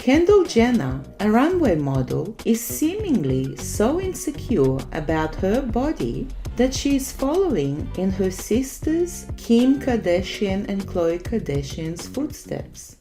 Kendall Jenner, a runway model, is seemingly so insecure about her body that she is following in her sisters Kim Kardashian and Khloe Kardashian's footsteps.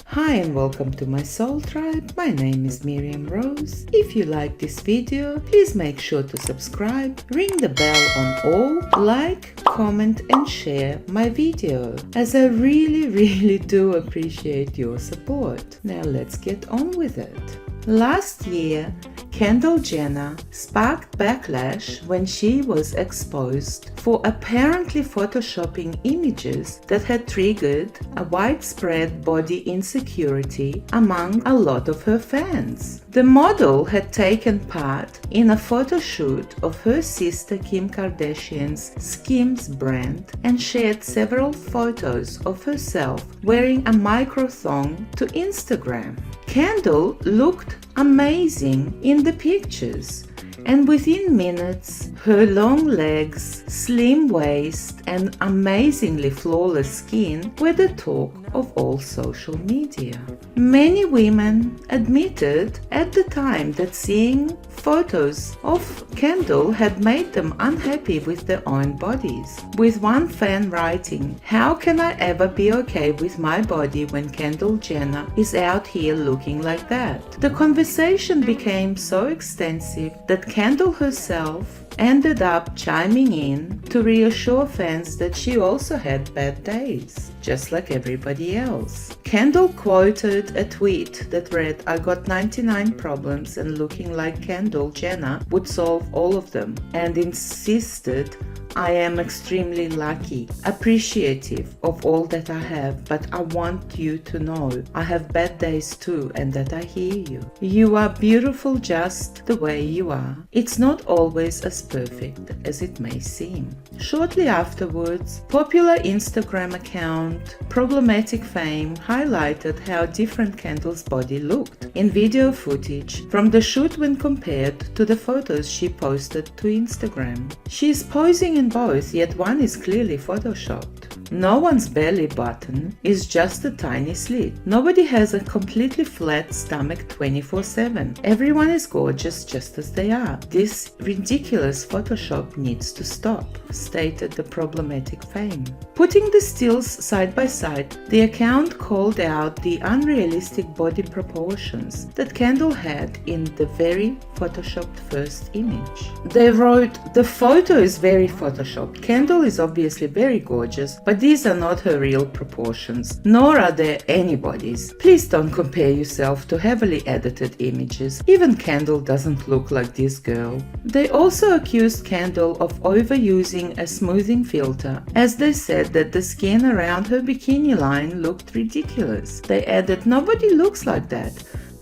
Hi and welcome to my soul tribe. My name is Miriam Rose. If you like this video, please make sure to subscribe, ring the bell on all, like, comment and share my video, as I really do appreciate your support. Now let's get on with it. Last year, Kendall Jenner sparked backlash when she was exposed for apparently photoshopping images that had triggered a widespread body insecurity among a lot of her fans. The model had taken part in a photo shoot of her sister Kim Kardashian's Skims brand and shared several photos of herself wearing a micro thong to Instagram. Kendall looked amazing in the pictures, and within minutes, her long legs, slim waist, and amazingly flawless skin were the talk of all social media. Many women admitted at the time that seeing photos of Kendall had made them unhappy with their own bodies, with one fan writing, "How can I ever be okay with my body when Kendall Jenner is out here looking like that?" The conversation became so extensive that Kendall herself ended up chiming in to reassure fans that she also had bad days, just like everybody else. Kendall quoted a tweet that read, "I got 99 problems and looking like Kendall Jenner would solve all of them," and insisted, "I am extremely lucky, appreciative of all that I have, but I want you to know I have bad days too and that I hear you. You are beautiful just the way you are. It's not always as perfect as it may seem." Shortly afterwards, popular Instagram account Problematic Fame highlighted how different Kendall's body looked in video footage from the shoot when compared to the photos she posted to Instagram. She is posing in both, yet one is clearly photoshopped. No one's belly button is just a tiny slit. Nobody has a completely flat stomach 24/7. Everyone is gorgeous just as they are. This ridiculous Photoshop needs to stop, stated the Problematic Fame. Putting the stills side by side, the account called out the unrealistic body proportions that Kendall had in the very photoshopped first image. They wrote, "The photo is very photoshopped. Kendall is obviously very gorgeous, but these are not her real proportions, nor are they anybody's. Please don't compare yourself to heavily edited images. Even Kendall doesn't look like this girl." They also accused Kendall of overusing a smoothing filter, as they said that the skin around her bikini line looked ridiculous. They added, "Nobody looks like that.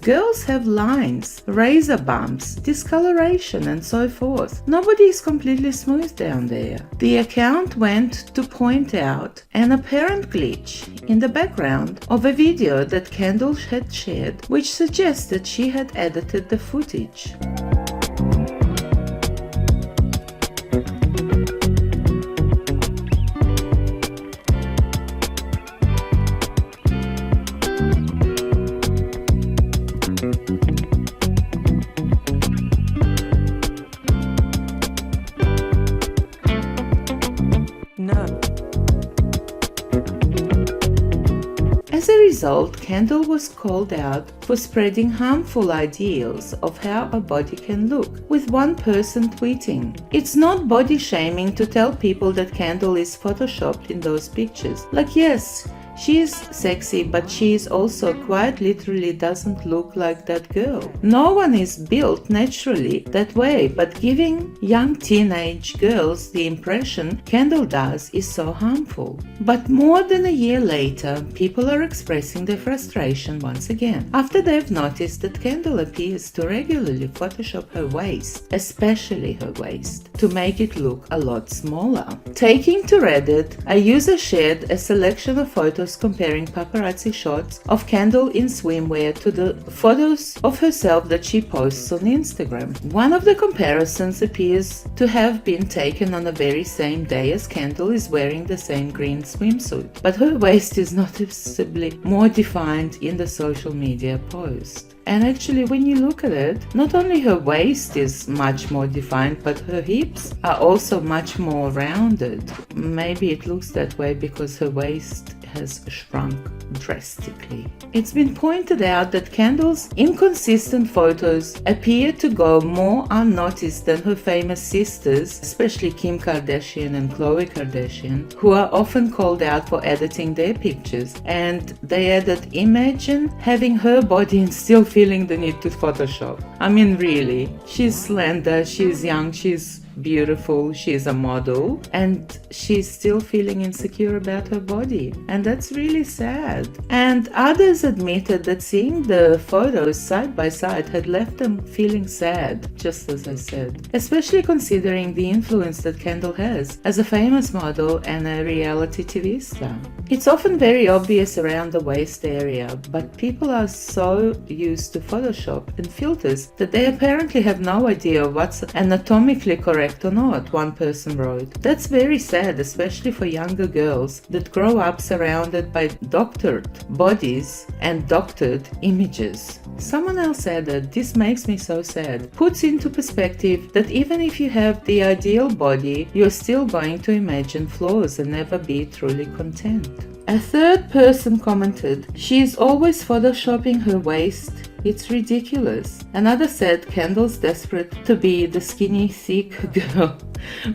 Girls have lines, razor bumps, discoloration and so forth. Nobody is completely smooth down there." The account went to point out an apparent glitch in the background of a video that Kendall had shared, which suggests that she had edited the footage. As a result, Kendall was called out for spreading harmful ideals of how a body can look, with one person tweeting, "It's not body shaming to tell people that Kendall is photoshopped in those pictures. Like, yes, she is sexy, but she is also quite literally doesn't look like that girl. No one is built naturally that way, but giving young teenage girls the impression Kendall does is so harmful." But more than a year later, people are expressing their frustration once again, after they've noticed that Kendall appears to regularly Photoshop her waist, especially her waist, to make it look a lot smaller. Taking to Reddit, a user shared a selection of photos photos comparing paparazzi shots of Kendall in swimwear to the photos of herself that she posts on Instagram. One of the comparisons appears to have been taken on the very same day as Kendall is wearing the same green swimsuit, but her waist is noticeably more defined in the social media post. And actually, when you look at it, not only her waist is much more defined, but her hips are also much more rounded. Maybe it looks that way because her waist has shrunk drastically. It's been pointed out that Kendall's inconsistent photos appear to go more unnoticed than her famous sisters, especially Kim Kardashian and Khloe Kardashian, who are often called out for editing their pictures. And they added, imagine having her body and still feeling the need to Photoshop. I mean, really, she's slender, she's young, she's beautiful, she's a model, and she's still feeling insecure about her body, and that's really sad. And others admitted that seeing the photos side by side had left them feeling sad, just as I said, especially considering the influence that Kendall has as a famous model and a reality TV star. It's often very obvious around the waist area, but people are so used to Photoshop and filters that they apparently have no idea what's anatomically correct or not, one person wrote. That's very sad, especially for younger girls that grow up surrounded by doctored bodies and doctored images. Someone else added, this makes me so sad. Puts into perspective that even if you have the ideal body, you're still going to imagine flaws and never be truly content. A third person commented, she is always photoshopping her waist. It's ridiculous. Another said Kendall's desperate to be the skinny, thick girl,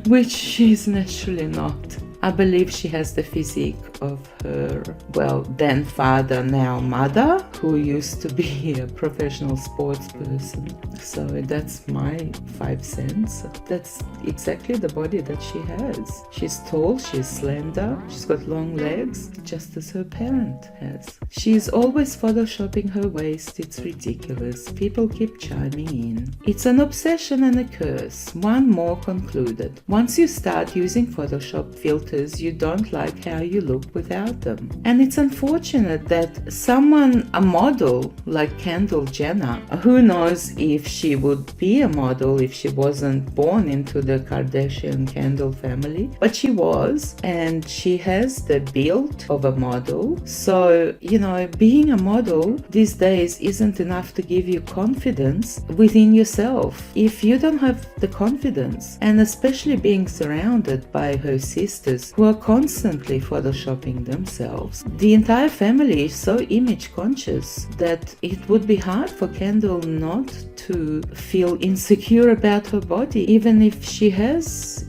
which she's naturally not. I believe she has the physique of her, well, then father, now mother, who used to be a professional sports person. So that's my 5 cents. That's exactly the body that she has. She's tall, she's slender, she's got long legs, just as her parent has. She's always photoshopping her waist. It's ridiculous. People keep chiming in. It's an obsession and a curse. One more concluded. Once you start using Photoshop filters, you don't like how you look without them. And it's unfortunate that someone, a model like Kendall Jenner, who knows if she would be a model if she wasn't born into the Kardashian-Kendall family, but she was, and she has the build of a model. So, being a model these days isn't enough to give you confidence within yourself. If you don't have the confidence, and especially being surrounded by her sisters who are constantly photoshopping themselves, the entire family is so image conscious that it would be hard for Kendall not to feel insecure about her body, even if she has,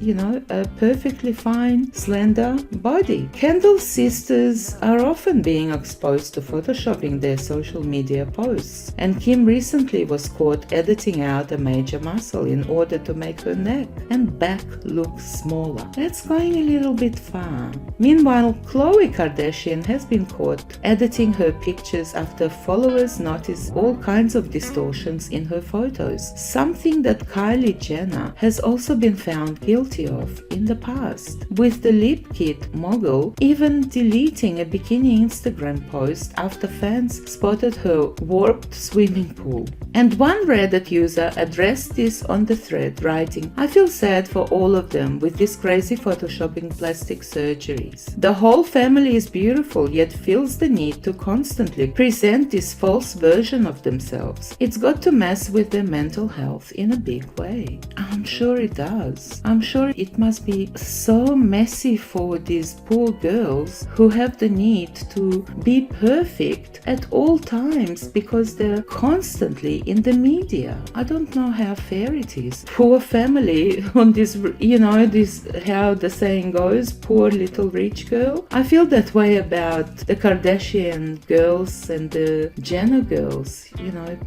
a perfectly fine, slender body. Kendall's sisters are often being exposed to photoshopping their social media posts, and Kim recently was caught editing out a major muscle in order to make her neck and back look smaller. That's going a little bit far. Meanwhile, Khloe Kardashian has been caught editing her pictures after followers notice all kinds of distortions in her photos, something that Kylie Jenner has also been found guilty of in the past, with the lip kit mogul even deleting a bikini Instagram post after fans spotted her warped swimming pool. And one Reddit user addressed this on the thread, writing, I feel sad for all of them with this crazy photoshopping plastic surgeries. The whole family is beautiful, yet feels the need to constantly present this false version of themselves. It's got to mess with their mental health in a big way. I'm sure it does. I'm sure it must be so messy for these poor girls who have the need to be perfect at all times because they're constantly in the media. I don't know how fair it is. Poor family on this, this, how the saying goes, poor little rich girl. I feel that way about the Kardashian girls and the Jenner girls,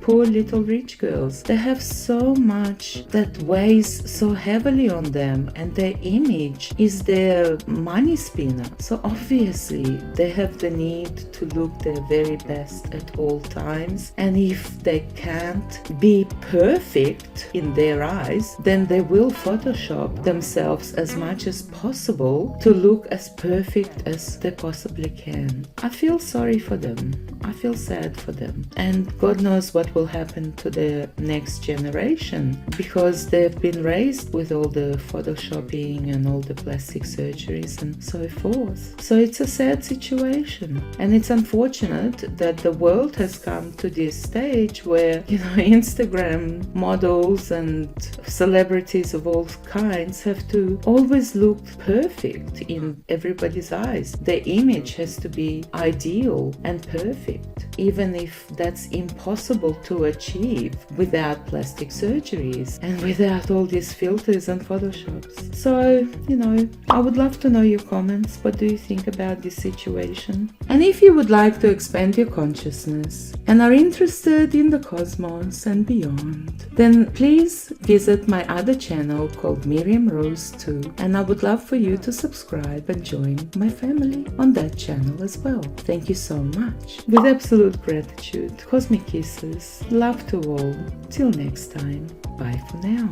poor little rich girls. They have so much that weighs so heavily on them, and their image is their money spinner. So obviously they have the need to look their very best at all times, and if they can can't be perfect in their eyes, then they will Photoshop themselves as much as possible to look as perfect as they possibly can. I feel sorry for them. I feel sad for them. And God knows what will happen to the next generation, because they've been raised with all the photoshopping and all the plastic surgeries and so forth. So it's a sad situation. And it's unfortunate that the world has come to this stage where, Instagram models and celebrities of all kinds have to always look perfect in everybody's eyes. Their image has to be ideal and perfect, even if that's impossible to achieve without plastic surgeries and without all these filters and photoshops. So, I would love to know your comments. What do you think about this situation? And if you would like to expand your consciousness and are interested in the cosmos and beyond, then please visit my other channel called Miriam Rose 2, and I would love for you to subscribe and join my family on that channel as well. Thank you so much. With absolute gratitude, cosmic kisses, love to all. Till next time, bye for now.